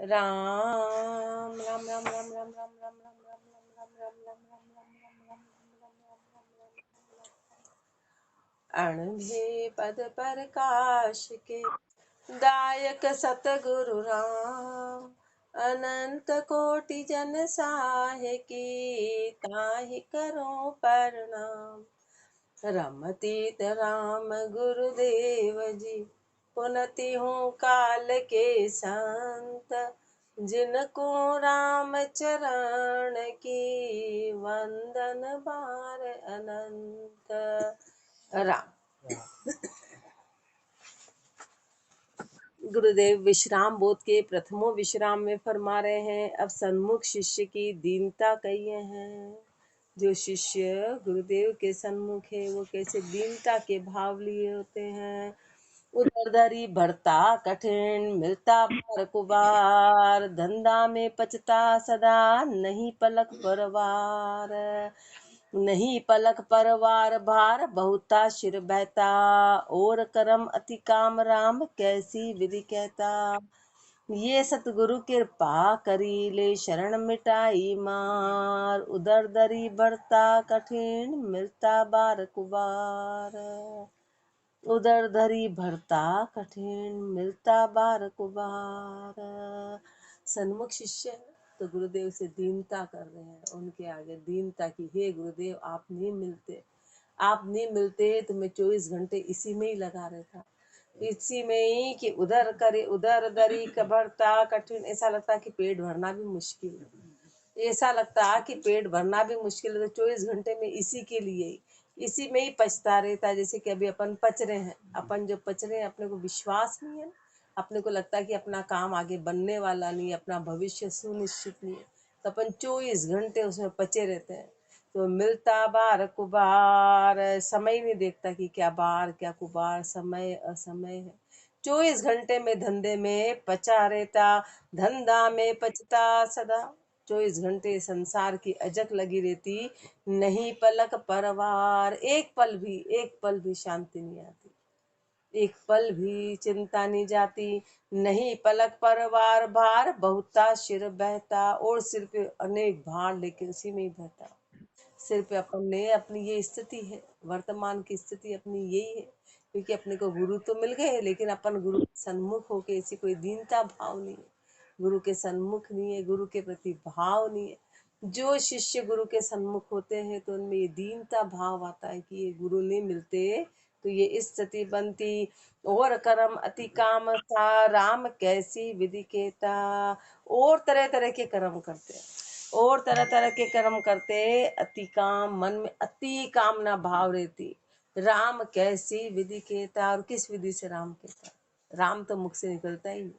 राम राम राम राम राम राम राम राम राम राम राम राम राम राम अणभे पद प्रकाश के दायक सतगुरु राम। अनंत कोटि जन साहे की ताहि करो प्रणाम। रमतीत राम गुरुदेव जी पुनति हूँ काल के संत। जिनको राम चरण की वंदन बार अनंत। राम गुरुदेव विश्राम बोध के प्रथमों विश्राम में फरमा रहे हैं, अब सन्मुख शिष्य की दीनता कहिए हैं। जो शिष्य गुरुदेव के सन्मुख है वो कैसे दीनता के भाव लिए होते हैं। उदरदरी भरता कठिन मिलता बार कुबार। धंधा में पचता सदा नहीं पलक परवार। नहीं पलक परवार भार बहुता सिर बहता। और करम अति काम राम कैसी विधि कहता। ये सतगुरु कृपा करी ले शरण मिटाई मार। उदर दरी भरता कठिन मिलता बार कुबार। उदर दरी भरता कठिन मिलता बार कुबार। सन्मुख शिष्य तो गुरुदेव से दीनता कर रहे हैं, उनके आगे दीनता की, हे गुरुदेव आप नहीं मिलते, आप नहीं मिलते तो मैं 24 घंटे इसी में ही लगा रहता, इसी में ही कि उधर करे उधर दरी भरता कठिन। ऐसा लगता कि पेट भरना भी मुश्किल है, ऐसा लगता कि पेट भरना भी मुश्किल है। तो 24 घंटे में इसी के लिए इसी में ही पछता रहता है। जैसे कि अभी अपन पच रहे हैं, अपन जो पच रहे हैं अपने को विश्वास नहीं है, अपने को लगता है कि अपना काम आगे बनने वाला नहीं है, अपना भविष्य सुनिश्चित नहीं है, तो अपन 24 घंटे उसमें पचे रहते हैं। तो मिलता बार कुबार, समय नहीं देखता कि क्या बार क्या कुबार, समय असमय है। 24 घंटे में धंधे में पचा रहता, धंधा में पचता सदा। 24 घंटे संसार की अजक लगी रहती, नहीं पलक परवार। एक पल भी शांति नहीं आती, एक पल भी चिंता नहीं जाती। नहीं पलक परवार भार बहुता सिर बहता। और सिर पे अनेक भार लेकिन उसी में ही बहता। सिर पे अपन ने अपनी ये स्थिति है, वर्तमान की स्थिति अपनी यही है, क्योंकि अपने को गुरु तो मिल गए लेकिन अपन गुरु के सन्मुख होके ऐसी कोई दीनता भाव नहीं है, गुरु के सन्मुख नहीं है, गुरु के प्रति भाव नहीं है। जो शिष्य गुरु के सन्मुख होते हैं तो उनमें ये दीनता भाव आता है कि ये गुरु नहीं मिलते तो ये स्थिति बनती। और कर्म अति काम सा राम कैसी विधि केता। और तरह तरह के कर्म करते हैं, और तरह तरह के कर्म करते, अति काम, मन में अति कामना भाव रहती। राम कैसी विधि कहता, और किस विधि से राम कहता। राम तो मुख से निकलता ही नहीं,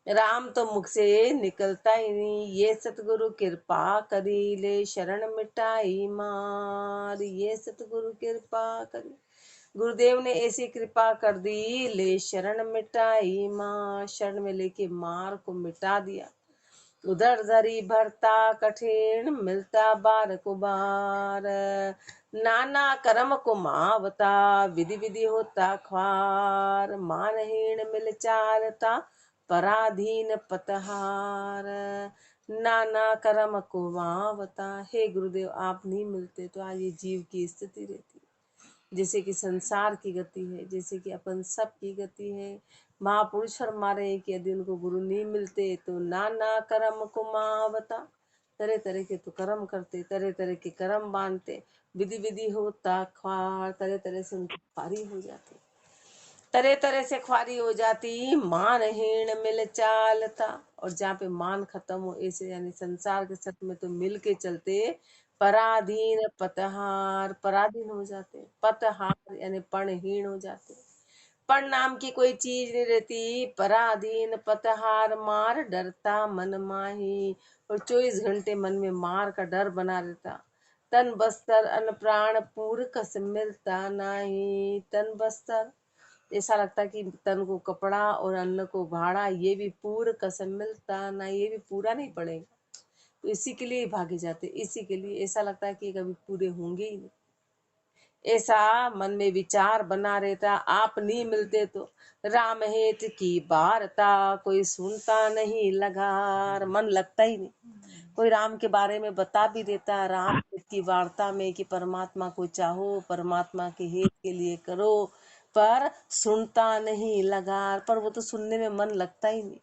राम तो मुख से निकलता ही नहीं। ये सतगुरु कृपा करी ले शरण मिटाई मार। ये सतगुरु कृपा करी, गुरुदेव ने ऐसी कृपा कर दी, ले शरण मिटाई मार, शरण में लेके मार को मिटा दिया। उधर धरी भरता कठिन मिलता बार कुबार। नाना कर्म को मावता विधि विधि होता ख्वार। मानहीन मिल चारता पराधीन पतहार। नाना कर्म को मावता, हे गुरुदेव आप नहीं मिलते तो आज ये जीव की स्थिति रहती, जैसे कि संसार की गति है, जैसे कि अपन सब की गति है। महापुरुष फरमा रहे हैं कि यदि उनको गुरु नहीं मिलते तो नाना कर्म कुमावता, तरह तरह के तो कर्म करते, तरह तरह के कर्म बांधते, विधि विधि होता ख्वार, तरह तरह से उनकी ख्वारी हो जाती, तरह तरह से ख्वारी हो जाती। मानहीन मिल चालता, और जहाँ पे मान खत्म हो ऐसे यानी संसार के सत्य में तो मिल के चलते। पराधीन पतहार, पराधीन हो जाते, पतहार यानी पणहीन हो जाते, पण नाम की कोई चीज नहीं रहती। पराधीन पतहार मार डरता मन माही, और 24 घंटे मन में मार का डर बना रहता। तन बस्तर अन्न प्राण पूर कस मिलता नाही। तन बस्तर, ऐसा लगता कि तन को कपड़ा और अन्न को भाड़ा ये भी पूर्ण कसम मिलता ना, ये भी पूरा नहीं पड़ेगा, तो इसी के लिए भागे जाते, इसी के लिए ऐसा लगता है कि कभी पूरे होंगे ही नहीं। ऐसा मन में विचार बना रहता, आप नहीं मिलते तो राम हेत की वार्ता कोई सुनता नहीं लगार, मन लगता ही नहीं। कोई राम के बारे में बता भी देता राम हित की वार्ता में कि परमात्मा को चाहो, परमात्मा के हित के लिए करो, पर सुनता नहीं लगार, पर वो तो सुनने में मन लगता ही नहीं,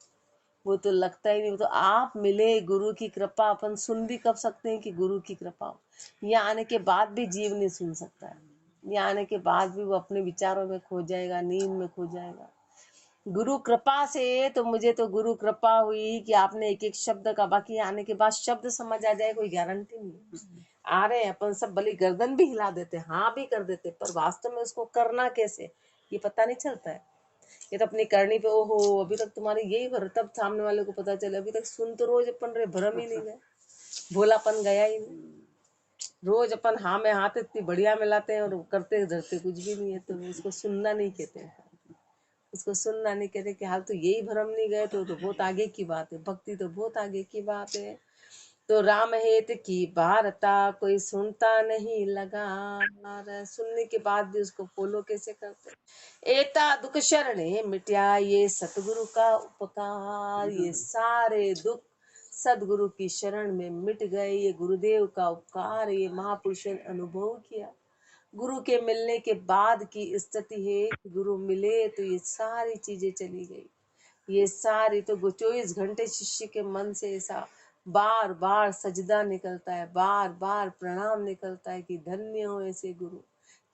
वो तो लगता ही नहीं। वो तो आप मिले गुरु की कृपा, अपन सुन भी कब सकते हैं कि गुरु की कृपा हो। यहाँ आने के बाद भी जीव नहीं सुन सकता है, यहाँ आने के बाद भी वो अपने विचारों में खो जाएगा, नींद में खो जाएगा। गुरु कृपा से तो मुझे तो गुरु कृपा हुई कि आपने एक एक शब्द का, बाकी आने के बाद शब्द समझ आ जाए कोई गारंटी नहीं। आ रहे हैं अपन सब भली गर्दन भी हिला देते, हाँ भी कर देते, पर वास्तव में उसको करना कैसे ये पता नहीं चलता है। ये तो अपनी करनी पे ओहो अभी तक तुम्हारी यही भर, तब सामने वाले को पता चले अभी तक सुन तो रोज अपन रे भरम ही नहीं गए, भोलापन गया ही नहीं। रोज अपन हाँ में हाथ इतनी बढ़िया मिलाते हैं और करते धरते कुछ भी नहीं है, तो उसको सुनना नहीं कहते हैं, उसको सुनना नहीं कहते कि हाल तो यही भरम नहीं गए तो बहुत आगे की बात है, भक्ति तो बहुत आगे की बात है। तो राम हेत की वार्ता कोई सुनता नहीं लगा, और सुनने के बाद भी उसको फॉलो कैसे करते। एता दुख शरणे मिट्या, ये सतगुरु का उपकार, ये सारे दुख सदगुरु की शरण में मिट गए, ये गुरुदेव का उपकार, ये महापुरुष ने अनुभव किया। गुरु के मिलने के बाद की स्थिति है कि गुरु मिले तो ये सारी चीजें चली गई, ये सारी तो 24 घंटे शिष्य के मन से ऐसा बार बार सजदा निकलता है, बार बार प्रणाम निकलता है कि धन्य हो ऐसे गुरु,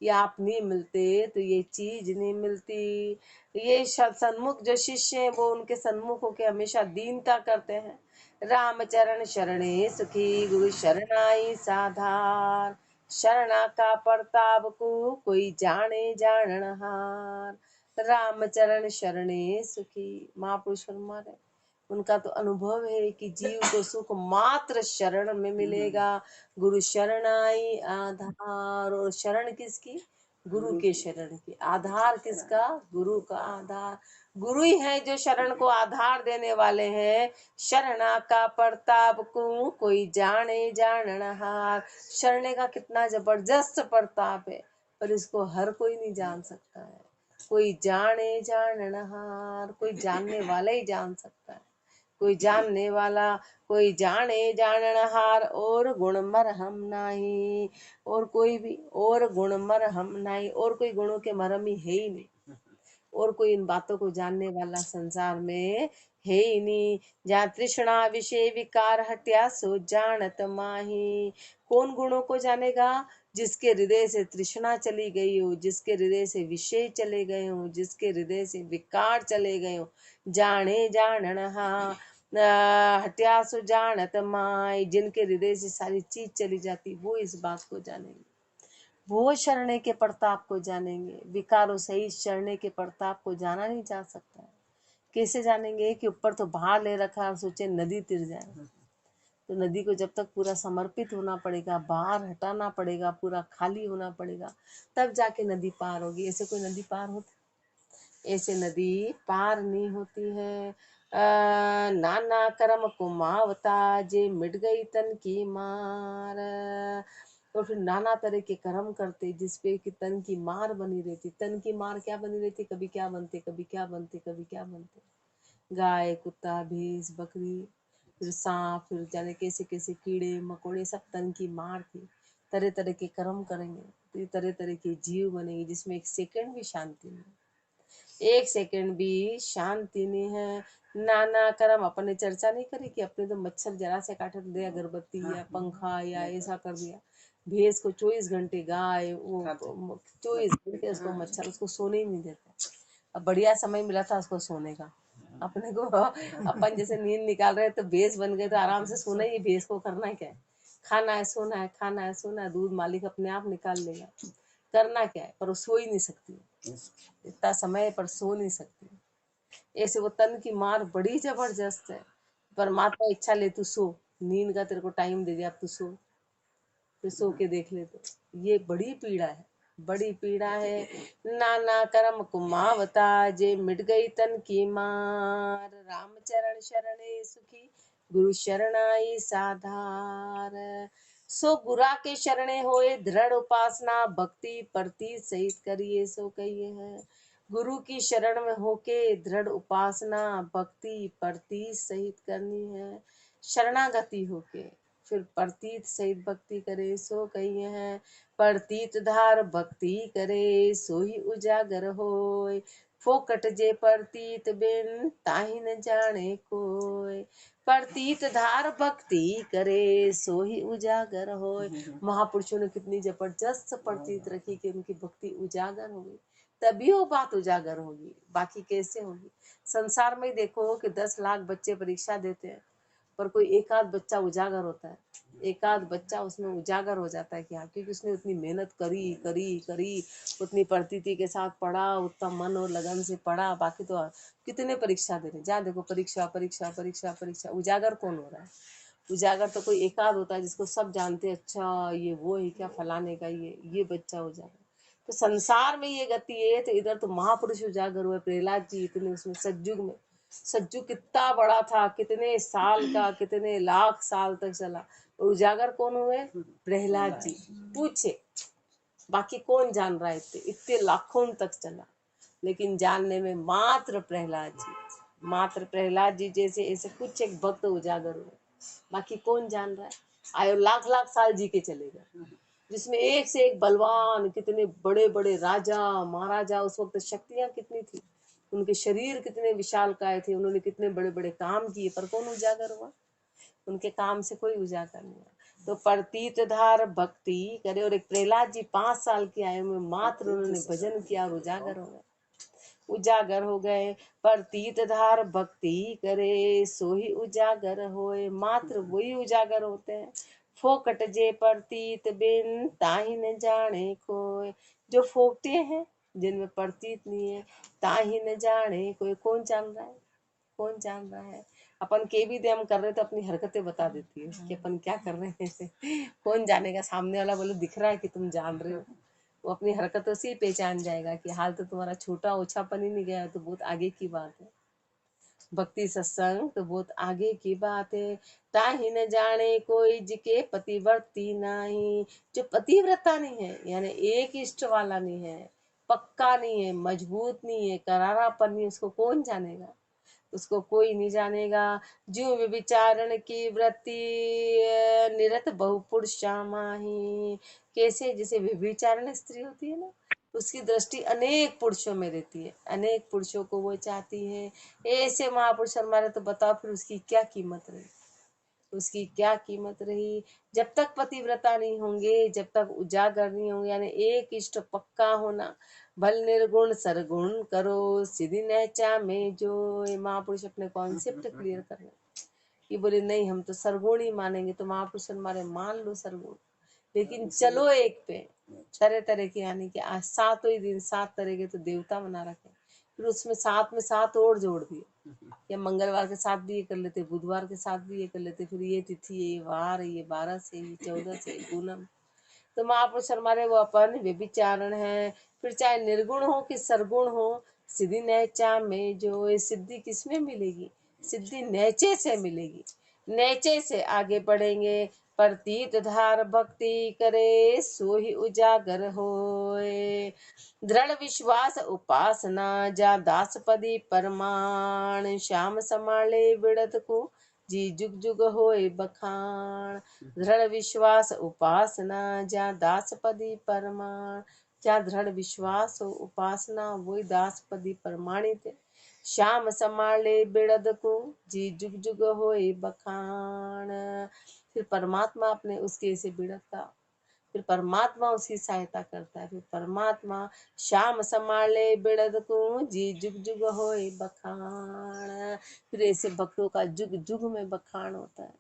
कि आप नहीं मिलते तो ये चीज नहीं मिलती। ये सन्मुख जो शिष्य हैं वो उनके सन्मुख होके हमेशा दीनता करते हैं। राम चरण शरणे सुखी गुरु शरणाई साधार, शरणा का प्रताप को कोई जाने जाननहार। राम चरण शरणे सुखी, महापुरुष फरमा रहे, उनका तो अनुभव है कि जीव को सुख मात्र शरण में मिलेगा। गुरु शरणाई आधार, और शरण किसकी? गुरु के शरण की। आधार किसका? गुरु का आधार। गुरु ही है जो शरण को आधार देने वाले हैं। शरणा का प्रताप को कोई जाने जाननहार, शरणे का कितना जबरदस्त प्रताप है, पर इसको हर कोई नहीं जान सकता है। कोई जाने जाननहार, कोई जानने वाला ही जान सकता है, कोई जानने वाला, कोई जाने जाननहार। और गुण मरहम नाही, और कोई भी और गुण मरहम नाही, और कोई गुणों के मरहम ही है ही नहीं, और कोई इन बातों को जानने वाला संसार में है ही नहीं। जहाँ तृष्णा विषय विकार हत्या सो जानत माही, कौन गुणों को जानेगा? जिसके हृदय से तृष्णा चली गई हो, जिसके हृदय से विषय चले गए हो, जिसके हृदय से विकार चले गए हो। जाने जाननहा हत्या सो जानत माई, जिनके हृदय से सारी चीज चली जाती वो इस बात को जानेंगे, वो शरणे के प्रताप को जानेंगे। विकारों सहित शरणे के प्रताप को जाना नहीं जा सकता है। कैसे जानेंगे? कि ऊपर तो बाहर ले रखा और सोचे नदी तिर जाए, तो नदी को जब तक पूरा समर्पित होना पड़ेगा, बाहर हटाना पड़ेगा, पूरा खाली होना पड़ेगा, तब जाके नदी पार होगी। ऐसे कोई नदी पार होती? ऐसे नदी पार नहीं होती है। नाना कर्म कुमावता जे मिट गई तन की मार, तो फिर नाना तरह के कर्म करते जिसपे कि तन की मार बनी रहती। तन की मार क्या बनी रहती? कभी क्या बनते, कभी क्या बनते, कभी क्या बनते, गाय कुत्ता भैंस बकरी, फिर सांप, फिर जाने कैसे कैसे कीड़े मकोड़े, सब तन की मार थी। तरह तरह के कर्म करेंगे तो तरह तरह के जीव बनेंगे, जिसमें एक सेकंड भी शांति नहीं, एक सेकंड भी शांति नहीं है। नाना कर्म, अपने चर्चा नहीं करी कि अपने तो मच्छर जरा से काट दिया, अगरबत्ती या पंखा या ऐसा कर दिया। भैंस को 24 घंटे, गाय वो 24 घंटे उसको मच्छर, उसको सोने ही नहीं देता। अब बढ़िया समय मिला था उसको सोने का, अपने को अपन जैसे नींद निकाल रहे तो भैंस बन गए तो आराम से सोना ही। भैंस को करना क्या है? खाना है सोना है, खाना है सोना है, दूध मालिक अपने आप निकाल लेगा। करना क्या है? पर वो सो ही नहीं सकती, इतना समय पर सो नहीं सकती। ऐसे वो तन की मार बड़ी जबरदस्त है। परमात्मा इच्छा ले तू सो, नींद का तेरे को टाइम दे दिया, अब तू सो, फिर सो के देख ले, तो ये बड़ी पीड़ा है, बड़ी पीड़ा है। नाना कर्म कुमावता जे मिट गई तन की मार, राम चरण शरणे सुखी गुरु शरणाई साधार। सो गुरा के शरणे होए दृढ़ उपासना भक्ति प्रति सहित करिए सो कहिए है। गुरु की शरण में होके दृढ़ उपासना भक्ति प्रति सहित करनी है। शरणागति होके फिर प्रतीत सहित भक्ति करे सो कहिए है। प्रतीत धार भक्ति करे सो ही उजागर होय। फोकट जे प्रतीत बिन ताहि न जाने कोय। प्रतीत धार भक्ति करे सो ही उजागर होय। महापुरुषों ने कितनी जबरदस्त प्रतीत रखी कि उनकी भक्ति उजागर हो गई, तभी वो बात उजागर होगी, बाकी कैसे होगी। संसार में देखो कि 10 लाख बच्चे परीक्षा देते हैं, पर कोई एक आध बच्चा उजागर होता है, एक आध बच्चा उसमें उजागर हो जाता है। क्या? क्योंकि उसने उतनी मेहनत करी करी करी, उतनी प्रतीति के साथ पढ़ा, उतना मन और लगन से पढ़ा। बाकी तो कितने परीक्षा दे रहे, जहाँ देखो परीक्षा परीक्षा परीक्षा परीक्षा। उजागर कौन हो रहा है? उजागर तो कोई एक आध होता है जिसको सब जानते हैं, अच्छा ये वो है क्या, फलाने का ये बच्चा उजागर। तो संसार में ये गति है, तो इधर तो महापुरुष उजागर हुए। प्रहलाद जी इतने उसमें सतयुग में, सतयुग कितना बड़ा था, कितने साल का, कितने लाख साल तक चला, और उजागर कौन हुए? प्रहलाद जी। पूछे बाकी कौन जान रहा है, इतने लाखों तक चला, लेकिन जानने में मात्र प्रहलाद जी, मात्र प्रहलाद जी जैसे ऐसे कुछ एक भक्त उजागर हुए, बाकी कौन जान रहा है। आयो लाख लाख साल जी के चलेगा, जिसमें एक से एक बलवान, कितने बड़े बड़े राजा महाराजा, उस वक्त शक्तियां कितनी थी, उनके शरीर कितने विशालकाय थे, उन्होंने कितने बड़े बड़े काम किए, पर कौन उजागर हुआ? उनके काम से कोई उजागर नहीं हुआ। तो प्रतीत धार भक्ति करे, और एक प्रहलाद जी 5 साल की आयु में मात्र उन्होंने भजन किया और उजागर हो गए, उजागर हो गए। प्रतीत धार भक्ति करे सो ही उजागर होए, मात्र वही उजागर होते हैं। फोकट जे प्रतीत बिन ताहि न जाने कोय। जो फोकटे हैं, जिनमें प्रतीत नहीं है, ताहि न जाने कोई। कौन जान रहा है? कौन जान रहा है? अपन के भी हम कर रहे तो अपनी हरकतें बता देती है कि अपन क्या कर रहे हैं। कौन जानेगा? सामने वाला बोले दिख रहा है कि तुम जान रहे हो, वो अपनी हरकतों से ही पहचान जाएगा कि हाल तो तुम्हारा छोटा ओछापन ही नहीं गया, तो बहुत आगे की बात है। भक्ति सत्संग तो बहुत आगे की बात है। ताहि न जाने कोई जिके पतिव्रती नाही। जो पतिव्रता नहीं है, यानी एक इष्ट वाला नहीं है, पक्का नहीं है, मजबूत नहीं है, करारापन नहीं, उसको कौन जानेगा? उसको कोई नहीं जानेगा। जो विचारण की वृत्ति निरत बहुपुरुषा माही। कैसे? जैसे विचारण स्त्री होती है ना, उसकी दृष्टि अनेक पुरुषों में रहती है, अनेक पुरुषों को वो चाहती है। ऐसे महापुरुष हमारे, तो बताओ फिर उसकी क्या कीमत रही, उसकी क्या कीमत रही। जब तक पतिव्रता नहीं होंगे, जब तक उजागर नहीं होंगे, यानी एक इष्ट पक्का होना। भल निर्गुण सरगुण करो सिद्धि नहचा में जो। ये महापुरुष अपने कॉन्सेप्ट क्लियर कर रहे हैं। ये बोले नहीं हम तो सरगुण ही मानेंगे, तो महापुरुष हमारे मान लो सरगुण, लेकिन चलो एक पे तरह तरह के, यानी कि आज 7 ही दिन 7 तरह के तो देवता बना रखे, फिर उसमें 7 में 7 और जोड़ दिए, या मंगलवार के साथ भी ये कर लेते, बुधवार के साथ भी ये कर लेते, फिर ये तिथि, ये वार, ये 12 से, ये 14 से, पूनम। तो महापुरुष हमारे वो अपन व्यभिचारण है। फिर चाहे निर्गुण हो कि सरगुण हो, सिद्धि नैचा में जो। ये सिद्धि किसमें मिलेगी? सिद्धि नैचे से मिलेगी, नैचे से आगे बढ़ेंगे। प्रतीत धार भक्ति करे सो ही उजागर होए। दृढ़ विश्वास उपासना जा दासपदी परमाण। श्याम समाले बिड़त को जी जुग जुग होए बखान। दृढ़ विश्वास उपासना जा दासपदी परमाण। क्या दृढ़ विश्वास हो, उपासना, वही दासपदी प्रमाणित है। श्याम समाले बिड़द को जी जुग जुग होए बखान। फिर परमात्मा अपने उसके से बिड़द का, फिर परमात्मा उसकी सहायता करता है। फिर परमात्मा श्याम समाले बिड़द को जी जुग जुग होए बखान। फिर ऐसे भक्तों का जुग जुग में बखान होता है,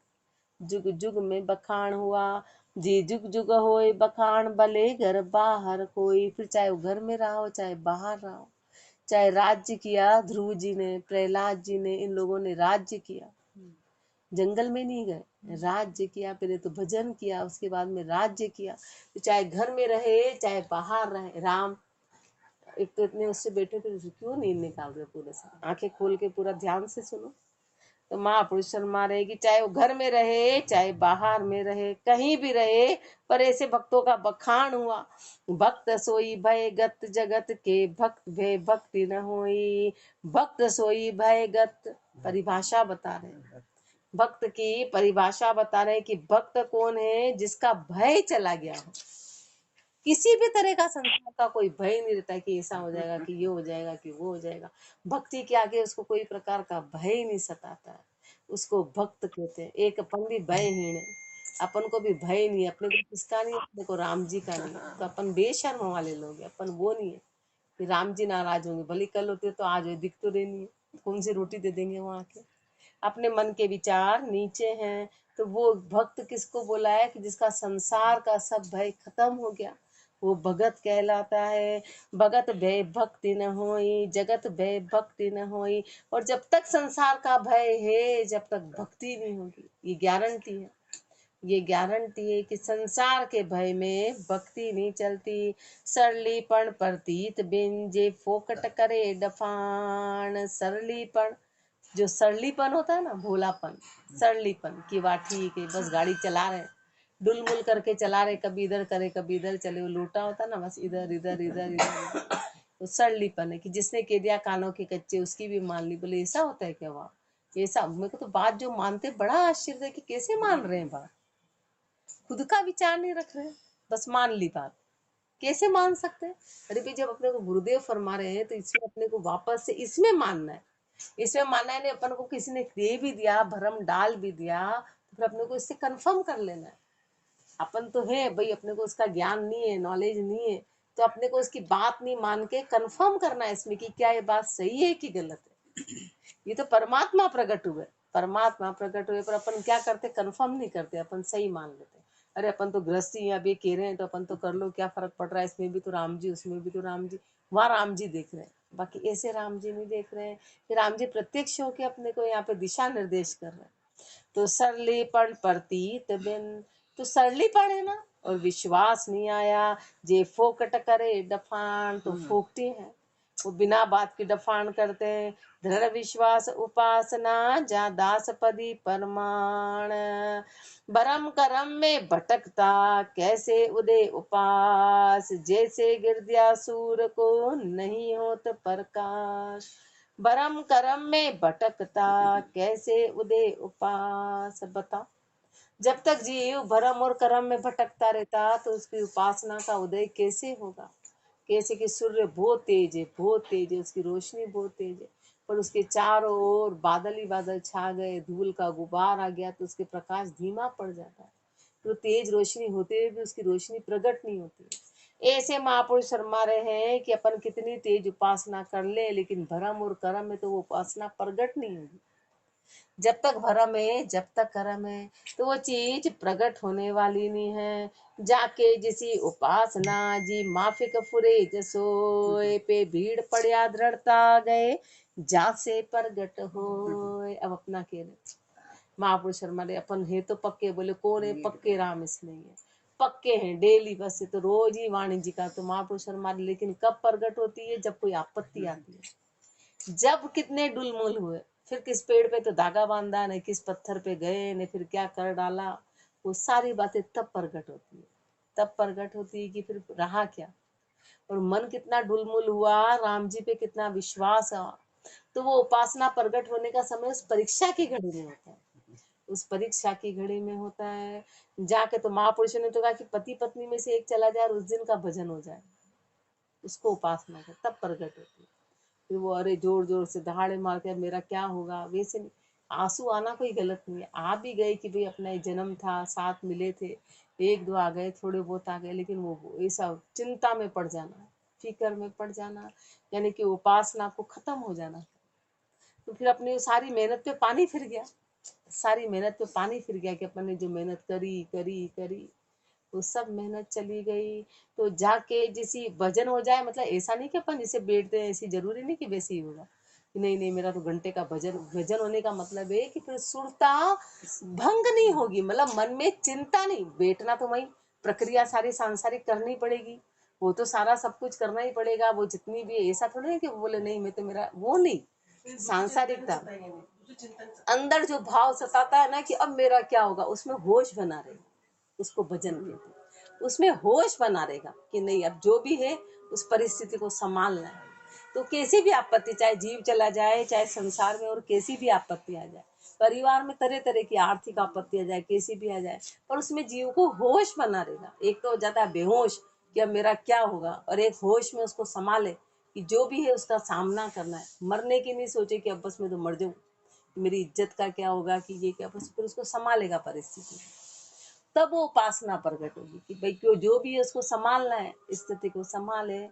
जुग जुग में बखान हुआ। जी जुग जुग होए बखान भले घर बाहर कोई। फिर चाहे वो घर में रहा हो, चाहे बाहर रहा हो, चाहे राज्य किया ध्रुव जी ने, प्रहलाद जी ने, इन लोगों ने राज्य किया, जंगल में नहीं गए, राज्य किया। पहले तो भजन किया, उसके बाद में राज्य किया। तो चाहे घर में रहे चाहे बाहर रहे, राम एक तो इतने उससे बैठे थे, क्यों नींद निकाल रहे? पूरे से आंखें खोल के पूरा ध्यान से सुनो। तो महापुरुष शर्मा रहे कि चाहे वो घर में रहे चाहे बाहर में रहे कहीं भी रहे, पर ऐसे भक्तों का बखान हुआ। भक्त सोई भय गत जगत के, भक्त भय भक्ति न होई। भक्त सोई भय गत, परिभाषा बता रहे हैं, भक्त की परिभाषा बता रहे हैं कि भक्त कौन है, जिसका भय चला गया हो। किसी भी तरह का संसार का कोई भय नहीं रहता कि ऐसा हो जाएगा, कि ये हो जाएगा, कि वो हो जाएगा। भक्ति के आगे उसको कोई प्रकार का भय नहीं सताता है, उसको भक्त कहते हैं। एक अपन भी भयहीन है, अपन को भी भय नहीं है, अपने को किसका नहीं, अपने को राम जी का नहीं है। तो अपन बेशर्म वाले लोग हैं, अपन वो नहीं है कि राम जी नाराज होंगे, भले कल होते तो आज हो, दिख तो रही नहीं है, कौन सी रोटी दे देंगे वहां के। अपने मन के विचार नीचे हैं, तो वो भक्त किसको बोला है कि जिसका संसार का सब भय खत्म हो गया, वो भगत कहलाता है। भगत भय भक्ति न होई, जगत भय भक्ति न होई। और जब तक संसार का भय है, जब तक भक्ति नहीं होगी, ये गारंटी है। ये गारंटी है कि संसार के भय में भक्ति नहीं चलती। सरलीपण प्रतीत बिन, जे फोकट करे डफान। सरलीपण, जो सरलीपन होता है ना, भोलापन, सरलीपन की वाह ठीक है, बस गाड़ी चला रहे, डुलमुल करके चला रहे, कभी इधर करे कभी इधर चले, वो लोटा होता है ना, बस इधर इधर इधर इधर। तो सरलीपन है कि जिसने कह दिया कानों के कच्चे, उसकी भी मान ली। बोले ऐसा होता है क्या? वाह, ऐसा। मेरे को तो बात जो मानते बड़ा आश्चर्य है कि कैसे मान रहे हैं बात, खुद का विचार नहीं रख रहे, बस मान ली बात। कैसे मान सकते हैं? अरे भाई, जब अपने को गुरुदेव फरमा रहे हैं तो इसमें अपने को वापस से इसमें मानना है। इसमें मानना है नहीं, अपन को किसी ने दे भी दिया, भरम डाल भी दिया, तो फिर अपने को इससे कंफर्म कर लेना है। अपन तो है भाई, अपने को उसका ज्ञान नहीं है, नॉलेज नहीं है, तो अपने को उसकी बात नहीं मान के कंफर्म करना है इसमें कि क्या ये बात सही है कि गलत है। ये तो परमात्मा प्रकट हुए, परमात्मा प्रकट हुए, पर अपन क्या करते, कंफर्म नहीं करते, अपन सही मान लेते। अरे अपन तो गृहस्थी अभी कह रहे हैं तो अपन तो कर लो, क्या फर्क पड़ रहा है, इसमें भी तो राम जी, उसमें भी तो राम जी। वहाँ राम जी देख रहे हैं, बाकी ऐसे राम जी नहीं देख रहे हैं कि राम जी प्रत्यक्ष होके अपने को यहाँ पे दिशा निर्देश कर रहे हैं। तो सरलीपण प्रतीत बिन, तो सरलीपण है ना, और विश्वास नहीं आया। जे फोकट करे डफान, तो फोकटे हैं, वो बिना बात की डफान करते हैं। दृढ़ विश्वास उपासना, जा दास पदी परमाण। बरम करम में भटकता, कैसे उदय उपास। जैसे गिरदिया सूर को, नहीं होत प्रकाश। बरम करम में भटकता, कैसे उदय उपास। बता, जब तक जीव भरम और कर्म में भटकता रहता, तो उसकी उपासना का उदय कैसे होगा? कैसे कि सूर्य बहुत तेज है, बहुत तेज है, उसकी रोशनी बहुत तेज है, पर उसके चारों ओर बादल ही बादल छा गए, धूल का गुबार आ गया, तो उसके प्रकाश धीमा पड़ जाता है। तो तेज रोशनी होते हुए भी उसकी रोशनी प्रकट नहीं होती। ऐसे महापुरुष शर्मा रहे हैं कि अपन कितनी तेज उपासना कर ले, लेकिन भरम और कर्म में तो वो उपासना प्रकट नहीं होगी। जब तक भरम है, जब तक कर्म है, तो वो चीज प्रकट होने वाली नहीं है। जाके जिसी उपासना, जी माफिक फुरे जसोए। पे भीड़ पड़िया दृढ़ता गए, जासे प्रगट होए। अब अपना कह रहे महापुरुष शर्मा ने, अपन है तो पक्के, बोले कौन है पक्के? राम इसलिए है, पक्के हैं डेली, बस ये तो रोज ही वाणी जी का। तो महापुरुष शर्मा, लेकिन कब प्रकट होती है? जब कोई आपत्ति आती है, जब कितने डुलमुल हुए, फिर किस पेड़ पे तो धागा बांधा, ने किस पत्थर पे गए, ने फिर क्या कर डाला, वो सारी बातें तब प्रकट होती है। तब प्रकट होती है कि फिर रहा क्या, और मन कितना डुलमुल हुआ, राम जी पे कितना विश्वास हुआ। तो वो उपासना प्रकट होने का समय उस परीक्षा की घड़ी में होता है, उस परीक्षा की घड़ी में होता है। जाके तो महापुरुषों ने तो कहा कि पति पत्नी में से एक चला जाए और उस दिन का भजन हो जाए, उसको उपासना कर, तब प्रकट होती है। फिर वो अरे जोर जोर से दहाड़े मारते, अब मेरा क्या होगा, वैसे नहीं। आंसू आना कोई गलत नहीं है, आ भी गए कि भाई अपना जन्म था, साथ मिले थे, एक दो आ गए, थोड़े बहुत आ गए, लेकिन वो ऐसा चिंता में पड़ जाना, फिक्र में पड़ जाना, यानी कि उपासना को खत्म हो जाना। तो फिर अपनी सारी मेहनत पे पानी फिर गया, सारी मेहनत पे पानी फिर गया कि अपन ने जो मेहनत करी करी करी, वो सब मेहनत चली गई। तो जाके जिसी भजन हो जाए, मतलब ऐसा नहीं कि अपन जिसे बैठते हैं ऐसी, जरूरी नहीं कि वैसे ही होगा, नहीं नहीं मेरा तो घंटे का भजन। भजन होने का मतलब है कि फिर सुरता भंग नहीं होगी, मतलब मन में चिंता नहीं, बैठना तो वही प्रक्रिया सारी सांसारिक करनी पड़ेगी, वो तो सारा सब कुछ करना ही पड़ेगा, वो जितनी भी, ऐसा थोड़ी है कि बोले नहीं मैं तो मेरा वो नहीं, सांसारिकता अंदर जो भाव सताता है ना कि अब मेरा क्या होगा, उसमें होश बना रहेगा, उसको भजन कहते हैं। उसमें होश बना रहेगा कि नहीं, अब जो भी है उस परिस्थिति को संभालना है। तो कैसी भी आपत्ति, चाहे जीव चला जाए, चाहे संसार में और कैसी भी आपत्ति आ जाए, परिवार में तरह तरह की आर्थिक आपत्ति आ जाए, कैसी भी आ जाए, पर उसमें जीव को होश बना रहेगा। एक तो हो जाता है बेहोश कि अब मेरा क्या होगा, और एक होश में उसको संभाले कि जो भी है उसका सामना करना है। मरने की नहीं सोचे कि अब बस मैं तो मर जाऊं, मेरी इज्जत का क्या होगा, कि ये क्या, बस फिर उसको संभालेगा परिस्थिति। तब वो उपासना प्रकट होगी कि भाई क्यों, जो भी है उसको संभालना है, स्थिति को संभाले।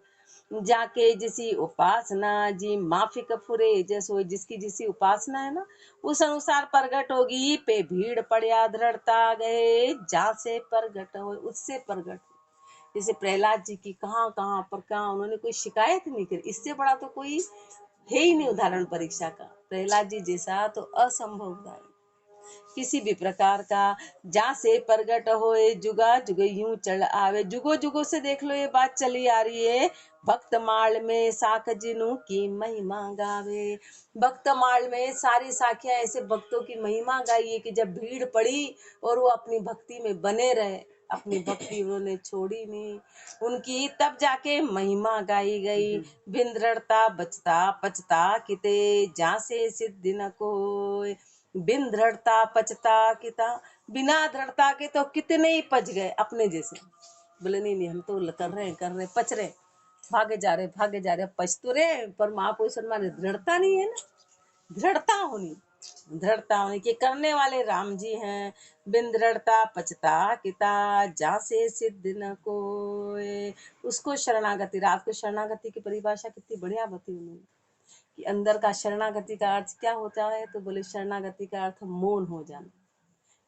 जाके जिसी उपासना जी माफिक फुरे, जैसो जिसकी जिसी उपासना है ना, उस अनुसार प्रगट होगी। पे भीड़ पड़या दृढ़ता गए, जा से प्रगट हो, उससे प्रगट। जैसे प्रहलाद जी की कहाँ कहाँ पर कहाँ उन्होंने कोई शिकायत नहीं करी, इससे बड़ा तो कोई है ही नहीं उदाहरण परीक्षा का। प्रहलाद जी जैसा तो असंभव उदाहरण किसी भी प्रकार का। जा से प्रगट होए, जुगा जुग यूं चढ़ आवे। जुगो जुगो से देख लो ये बात चली आ रही है। भक्त माल में साख जिनु की महिमा गावे। भक्त माल में सारी साखियां ऐसे भक्तों की महिमा गाई है कि जब भीड़ पड़ी और वो अपनी भक्ति में बने रहे, अपनी भक्ति उन्होंने छोड़ी नहीं उनकी, तब जाके महिमा गाई गई। बिन दृढ़ता बचता पचता किते, जा से सिद्धि न कोय। बिन दृढ़ता पचता किता, बिना दृढ़ता के तो कितने ही पच गए अपने जैसे। बोले नहीं नहीं, हम तो कर रहे पच रहे, भागे जा रहे, पच तो रहे, पर महापुरुष हमारे दृढ़ता नहीं है ना। दृढ़ता होनी के करने वाले राम जी हैं। बिन दृढ़ता पचता किता, जा से सिद्ध न कोय। उसको शरणागति, रात को शरणागति की परिभाषा कितनी बढ़िया बताई उन्होंने कि अंदर का शरणागति का अर्थ क्या होता है। तो बोले शरणागति का अर्थ मौन हो जाना,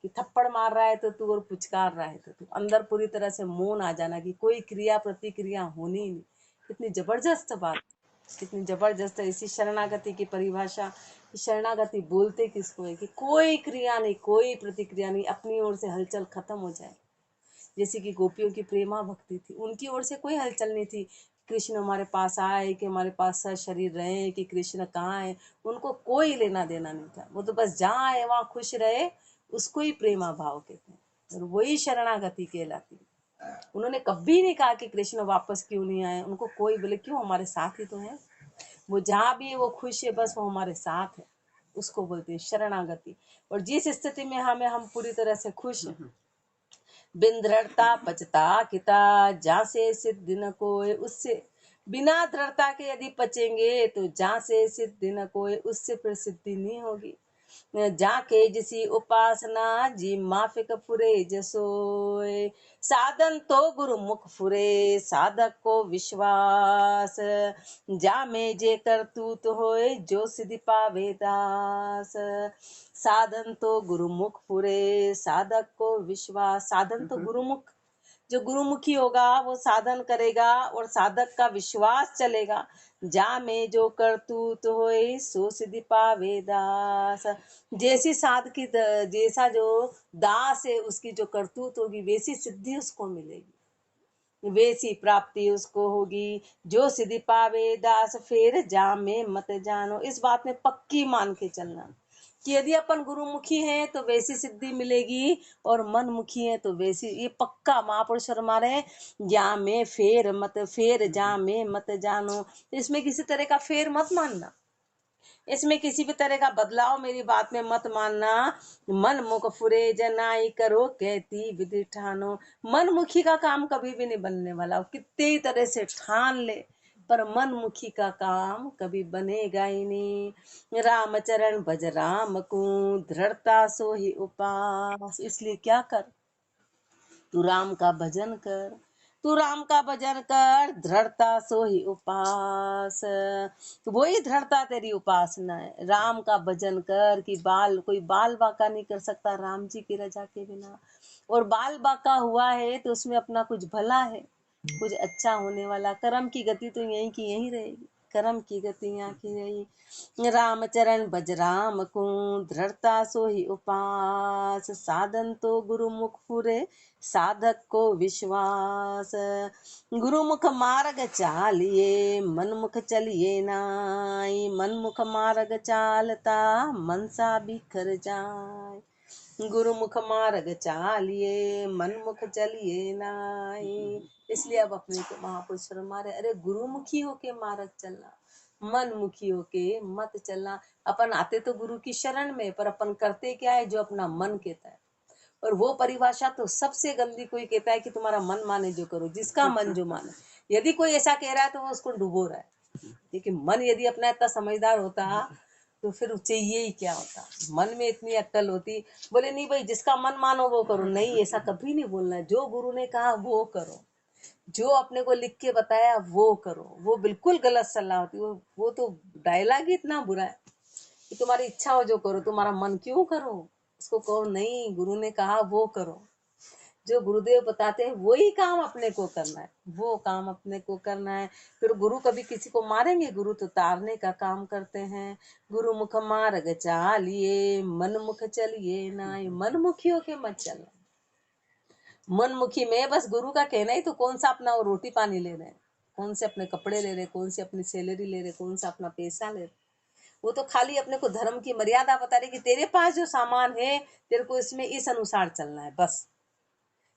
कि थप्पड़ मार रहा है तो तू और पुचकार रहा है तो तू, अंदर पूरी तरह से मौन आ जाना, कि कोई क्रिया प्रतिक्रिया होनी ही नहीं। कितनी जबरदस्त बात, कितनी जबरदस्त है इसी शरणागति की परिभाषा। शरणागति बोलते किसको है कि कोई क्रिया नहीं, कोई प्रतिक्रिया नहीं, अपनी ओर से हलचल खत्म हो जाए। जैसे कि गोपियों की प्रेमा भक्ति थी, उनकी ओर से कोई हलचल नहीं थी। कृष्ण हमारे पास आए कि हमारे पास शरीर रहे, कि कृष्ण कहाँ है, उनको कोई लेना देना नहीं था। वो तो बस जहाँ आए वहाँ खुश रहे, उसको ही प्रेमा भाव कहते हैं, और वही शरणागति कहलाती है। उन्होंने कभी नहीं कहा कि कृष्ण वापस क्यों नहीं आए, उनको कोई बोले क्यों, हमारे साथ ही तो है, वो जहाँ भी है वो खुश है, बस वो हमारे साथ है, उसको बोलते हैं शरणागति। और जिस स्थिति में हम पूरी तरह से खुश हैं, बिन दृढ़ता पचता किता, जा से सिद्धि न कोय। उससे बिना दृढ़ता के यदि पचेंगे तो जा से सिद्धि न कोय, उससे फिर सिद्धि नहीं होगी। जाके जिसी उपासना जी माफिक फुरे जसोय। साधन तो गुरु मुख फुरे, साधक को विश्वास। जा में जे करतूत होए, जो सिद्धि पावे दास। साधन तो गुरुमुख फुरे, साधक को विश्वास। साधन तो गुरुमुख, जो गुरुमुखी होगा वो साधन करेगा और साधक का विश्वास चलेगा। जा में जो करतूत होए, सो सिद्धि पावे दास। जैसी साध की जैसा जो दास है, उसकी जो करतूत होगी वैसी सिद्धि उसको मिलेगी, वैसी प्राप्ति उसको होगी। जो सिद्धि पावे दास, फिर जा में मत जानो। इस बात में पक्की मान के चलना कि यदि अपन गुरुमुखी हैं तो वैसी सिद्धि मिलेगी, और मनमुखी हैं तो वैसी। ये पक्का महापुरुष फरमा रहे हैं, जा में फेर जा में मत जानो। इसमें किसी तरह का फेर मत मानना, इसमें किसी भी तरह का बदलाव मेरी बात में मत मानना। मन मुख फुरे जनाई करो, कहती विधि ठानो। मनमुखी का काम कभी भी नहीं बनने वाला, कितनी तरह से ठान ले, पर मनमुखी का काम कभी बनेगा ही नहीं। रामचरण भज राम को, दृढ़ता सो ही उपास। इसलिए क्या कर, तू राम का भजन कर, तू राम का भजन कर, दृढ़ता सो ही उपास। तो वही दृढ़ता तेरी उपासना है। राम का भजन कर, कि कोई बाल बाका नहीं कर सकता राम जी की रजा के बिना, और बाल बाका हुआ है तो उसमें अपना कुछ भला है, कुछ अच्छा होने वाला। कर्म की गति तो यहीं की यहीं रहेगी, कर्म की गतियां की गई। रामचरण बजराम को दृढ़ता सो ही उपास, साधन तो गुरुमुख पूरे साधक को विश्वास। गुरुमुख मार्ग चालिए मनमुख चलिए नाई, मनमुख मार्ग चालता मनसा बिखर जाए। गुरुमुख मार्ग चालिए मनमुख चलिए नाई। इसलिए अब अपने को महापुरुष फरमा रहे, अरे गुरुमुखी होके मार्ग चलना, मन मुखी होके मत चलना। अपन आते तो गुरु की शरण में, पर अपन करते क्या है, जो अपना मन कहता है। और वो परिभाषा तो सबसे गंदी, कोई कहता है कि तुम्हारा मन माने जो करो, जिसका मन जो माने। यदि कोई ऐसा कह रहा है तो वो उसको डुबो रहा है। लेकिन मन यदि अपना इतना समझदार होता तो फिर चाहिए ही क्या होता, मन में इतनी अक्ल होती। बोले नहीं भाई, जिसका मन मानो वो करो। नहीं, ऐसा कभी नहीं बोलना है। जो गुरु ने कहा वो करो, जो अपने को लिख के बताया वो करो। वो बिल्कुल गलत सलाह होती। वो तो डायलॉग ही इतना बुरा है कि तुम्हारी इच्छा हो जो करो, तुम्हारा मन क्यों करो। उसको कहो नहीं, गुरु ने कहा वो करो। जो गुरुदेव बताते हैं वही काम अपने को करना है, वो काम अपने को करना है। फिर गुरु कभी किसी को मारेंगे? गुरु तो तारने का काम करते हैं। गुरु मुख मार्ग चालिए मन मुख चलिए ना, मनमुखियों के मत चलना। मनमुखी में बस गुरु का कहना ही तो, कौन सा अपना वो रोटी पानी ले रहे हैं, कौन से अपने कपड़े ले रहे, कौन से अपनी सैलरी ले रहे, कौन सा अपना पैसा ले रहे। वो तो खाली अपने को धर्म की मर्यादा बता रहे कि तेरे पास जो सामान है तेरे को इसमें इस अनुसार चलना है। बस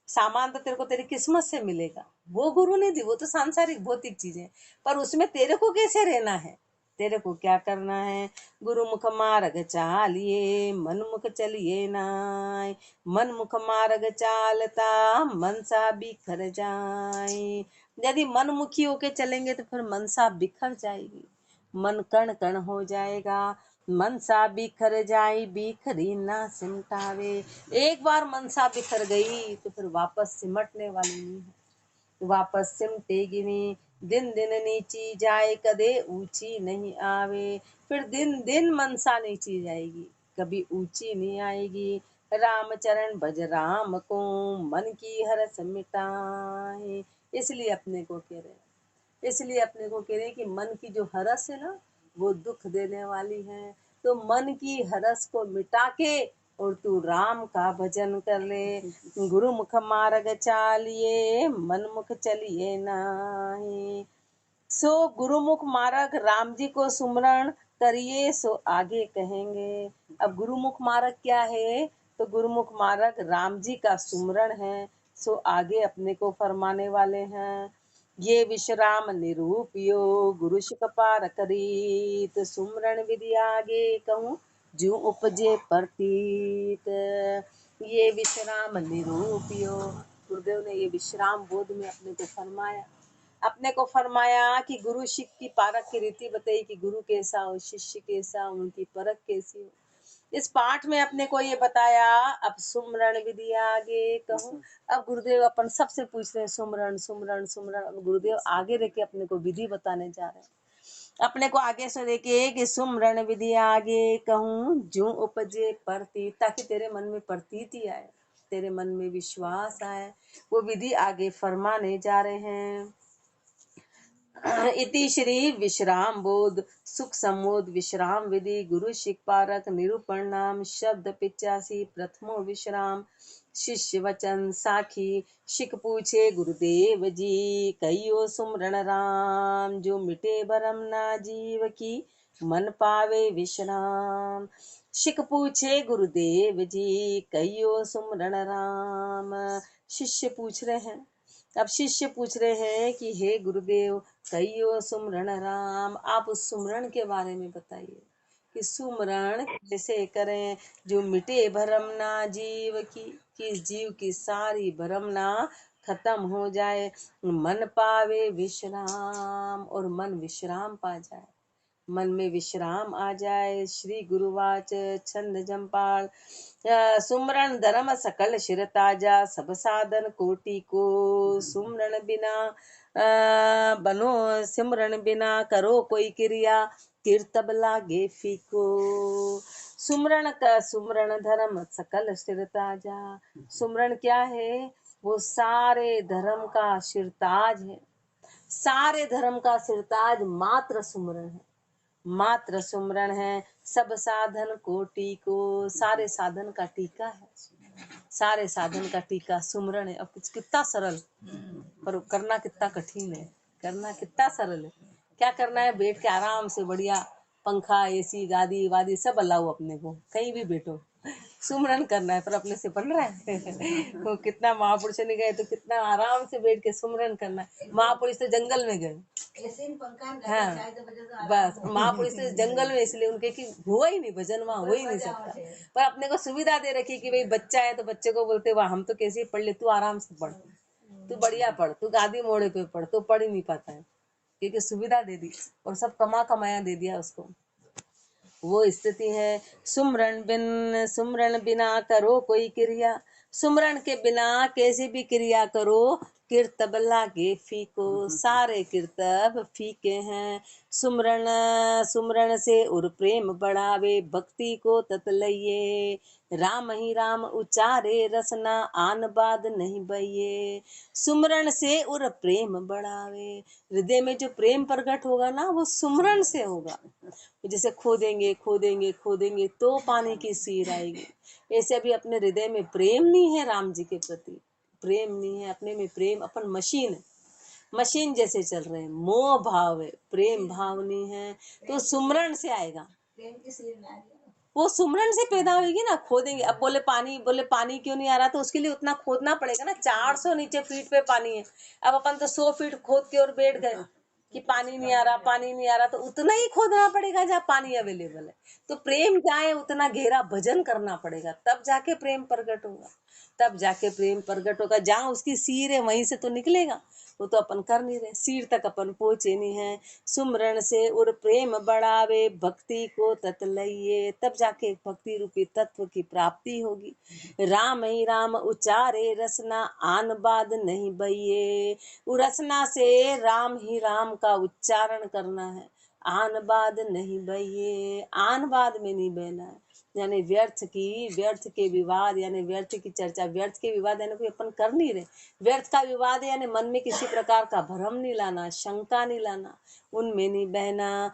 सामान तो तेरे को तेरी किस्मत से मिलेगा, वो गुरु ने दी। वो तो सांसारिक भौतिक चीजें, पर उसमें तेरे को कैसे रहना है, तेरे को क्या करना है। गुरु मुख मार्ग चालिए मन मुख चलिए नाय, मन मुख मार्ग चालता मनसा बिखर जाए। यदि मन मुखी होके चलेंगे तो फिर मनसा बिखर जाएगी, मन कण कण हो जाएगा। मनसा बिखर जाई बिखरी ना सिमटावे। एक बार मनसा बिखर गई तो फिर वापस सिमटने वाली नहीं है, वापस सिमटेगी नहीं। दिन दिन नीची जाए कदे ऊंची नहीं आवे। फिर दिन दिन मनसा नीची जाएगी, कभी ऊंची नहीं आएगी। रामचरण भज राम को मन की हरस मिटाए। इसलिए अपने को कह रहे, इसलिए अपने को कह रहे कि मन की जो हरस है ना, वो दुख देने वाली है। तो मन की हरस को मिटा के और तू राम का भजन कर ले। गुरु मुख मार्ग चालिए मन मुख चलिए नाही। सो गुरुमुख मार्ग राम जी को सुमरण करिए सो आगे कहेंगे। अब गुरुमुख मार्ग क्या है? तो गुरुमुख मार्ग राम जी का सुमरण है, सो आगे अपने को फरमाने वाले हैं। ये विश्राम निरूपियो गुरु शिक पार करी, तो सुमरण विधि आगे कहूँ जो उपजे प्रतीत। ये विश्राम निरूपियो, गुरुदेव ने ये विश्राम बोध में अपने को फरमाया। अपने को फरमाया कि गुरु शिष्य की पारख की रीति बताई कि गुरु कैसा हो, शिष्य कैसा हो, उनकी परख कैसी हो। इस पाठ में अपने को ये बताया। अब सुमरण विधि आगे कहूँ। अब गुरुदेव अपन सबसे पूछ रहे हैं सुमरण सुमरण सुमरण। अब गुरुदेव आगे रह के अपने को विधि बताने जा रहे हैं। अपने को आगे से देखे कि सुमरण विधि आगे कहूँ जो उपजे प्रतीत, ताकि तेरे मन में प्रतीति आए, तेरे मन में विश्वास आए। वो विधि आगे फरमाने जा रहे हैं। इति श्री विश्राम बोध सुख समोद विश्राम विधि गुरु शिक पारक निरूपण नाम शब्द 85 प्रथमो विश्राम। शिष्य वचन साखी शिक पूछे गुरुदेव जी, कहियो सुमरण राम जो मिटे भरम ना जीव की मन पावे विश्राम। शिक पूछे गुरुदेव जी, कहियो सुमरण राम। शिष्य पूछ रहे हैं। अब शिष्य पूछ रहे हैं कि हे गुरुदेव, कहियो सुमरण राम, आप उस सुमरण के बारे में बताइए कि सुमरण कैसे करें जो मिटे भरम ना जीव की, कि जीव की सारी भरम ना खत्म हो जाए, मन पावे विश्राम, और मन विश्राम पा जाए, मन में विश्राम आ जाए। श्री गुरुवाच छंद जम्पाल, सुमरण धर्म सकल शिर ताजा, सब साधन कोटि को सुमरण बिना बनो, सिमरण बिना करो कोई क्रिया, कीर्तब लागे फीको। सुमरण का सुमरण धर्म सकल शिर ताजा। सुमरण क्या है? वो सारे धर्म का शिरताज है, सारे धर्म का सिरताज मात्र सुमरन है, मात्र सुमरन है। सब साधन कोटि को, सारे साधन का टीका है, सारे साधन का टीका सुमरन है। अब कितना सरल, पर करना कितना कठिन है, करना कितना सरल है। क्या करना है, बैठ के आराम से बढ़िया पंखा एसी गादी वादी सब अलाउ अपने को, कहीं भी बैठो सुमरन करना है, पर अपने से बन रहा है वो कितना महापुरुष ने गए तो कितना आराम से बैठ के सुमरन करना है। महापुरुष तो जंगल में गए, हाँ बस महापुरुष तो जंगल में, इसलिए उनके कि हुआ ही नहीं भजन, वहाँ हो ही नहीं सकता। पर अपने को सुविधा दे रखी कि भाई बच्चा है तो बच्चे को बोलते वाह हम तो कैसे पढ़ ले, तू आराम से पढ़, तू बढ़िया पढ़, तू गादी मोड़े पे पढ़, तो पढ़ ही नहीं पाता है क्योंकि सुविधा दे दी और सब कमा कमाया दे दिया उसको। वो स्थिति है। सुमरन बिना करो कोई क्रिया, सुमरन के बिना कैसे भी क्रिया करो, कीर्तब लागे फीको, सारे कीर्तब फीके हैं। सुमरन सुमरन से उर प्रेम बढ़ावे, भक्ति को ततलइये, राम ही राम उचारे रसना, आन बाद नहीं बइये। सुमरन से उर प्रेम बढ़ावे, हृदय में जो प्रेम प्रकट होगा ना वो सुमरन से होगा। जैसे खोदेंगे खोदेंगे खोदेंगे तो पानी की सीर आएगी, ऐसे अभी अपने हृदय में प्रेम नहीं है राम जी के प्रति, प्रेम नहीं है अपने में, प्रेम अपन मशीन जैसे चल रहे हैं, मोह भाव है, प्रेम भाव नहीं है, तो सुमरन से आएगा। वो सुमरन से पैदा होगी ना, खोदेंगे। अब बोले पानी क्यों नहीं आ रहा, तो उसके लिए उतना खोदना पड़ेगा ना, 400 नीचे फीट पे पानी है। अब अपन तो 100 फीट खोद के और बैठ गए कि पानी नहीं आ रहा, पानी नहीं आ रहा, तो उतना ही खोदना पड़ेगा जहाँ पानी अवेलेबल है। तो प्रेम क्या है, उतना गहरा भजन करना पड़ेगा, तब जाके प्रेम प्रकट होगा, तब जाके प्रेम प्रकट होगा। जहाँ उसकी सीर है वहीं से तो निकलेगा, वो तो अपन कर नहीं रहे, सीर तक अपन पहुंचे नहीं है। सुमरन से उर प्रेम बढ़ावे, भक्ति को ततलइये, तब जाके भक्ति रूपी तत्व की प्राप्ति होगी। राम ही राम उचारे रसना, आन बाद नहीं बइये, रसना से राम ही राम का उच्चारण करना है, आन बाद नहीं बइये, आन बाद में नहीं बहना है। यानी व्यर्थ के विवाद, यानी व्यर्थ की चर्चा, व्यर्थ के विवाद यानी कोई अपन कर नहीं रहे, व्यर्थ का विवाद है यानी मन में किसी प्रकार का भ्रम नहीं लाना, शंका नहीं लाना, उनमें नहीं बहना।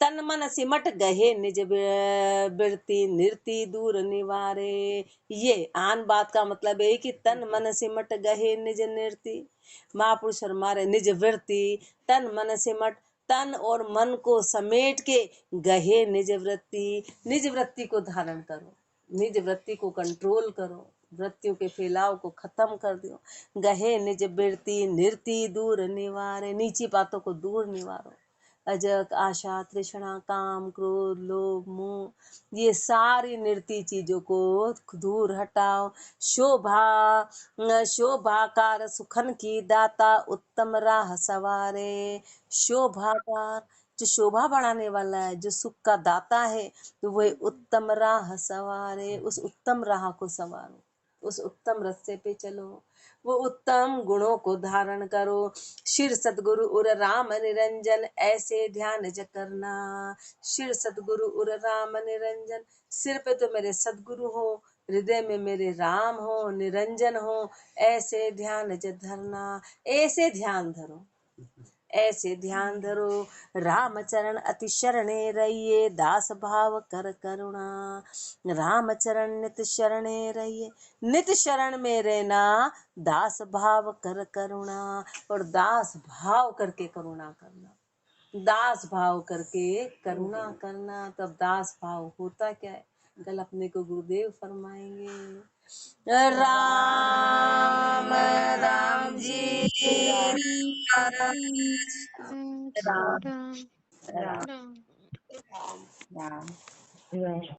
तन मन सिमट गहे निज बिरती, निर्ति दूर निवारे, ये आन बात का मतलब है कि तन मन सिमट गहे निज निर्ति, महापुरुष हमारे निज वृत्ति, तन मन सिमट, तन और मन को समेट के गहे निज वृत्ति को धारण करो, निज वृत्ति को कंट्रोल करो, वृत्तियों के फैलाव को खत्म कर दो। गहे निज वृत्ति, निर्ति दूर निवारे, नीची बातों को दूर निवारो। अजक आशा तृष्णा काम क्रोध लोभ मोह, ये सारी निर्ती चीजों को दूर हटाओ। शोभाकार सुखन की दाता, उत्तम राह सवारे, शोभाकार जो शोभा बढ़ाने वाला है, जो सुख का दाता है, तो वह उत्तम राह सवारे, उस उत्तम राह को सवारो, उस उत्तम रास्ते पे चलो, वो उत्तम गुणों को धारण करो। शिर सतगुरु उर राम निरंजन, ऐसे ध्यान ज करना। शिर सतगुरु उर राम निरंजन, सिर पे तो मेरे सतगुरु हो, हृदय में मेरे राम हो, निरंजन हो, ऐसे ध्यान ज धरना। ऐसे ध्यान धरो, ऐसे ध्यान धरो। राम चरण अति शरणे रहिए, दास भाव कर करुणा। राम चरण नित शरणे रहिए, नित शरण में रहना, दास भाव कर करुणा, और दास भाव करके करुणा करना, दास भाव करके करुणा करना। तब दास भाव होता क्या है, कल अपने को गुरुदेव फरमाएंगे। राम राम जी राम राम राम राम राम। राम।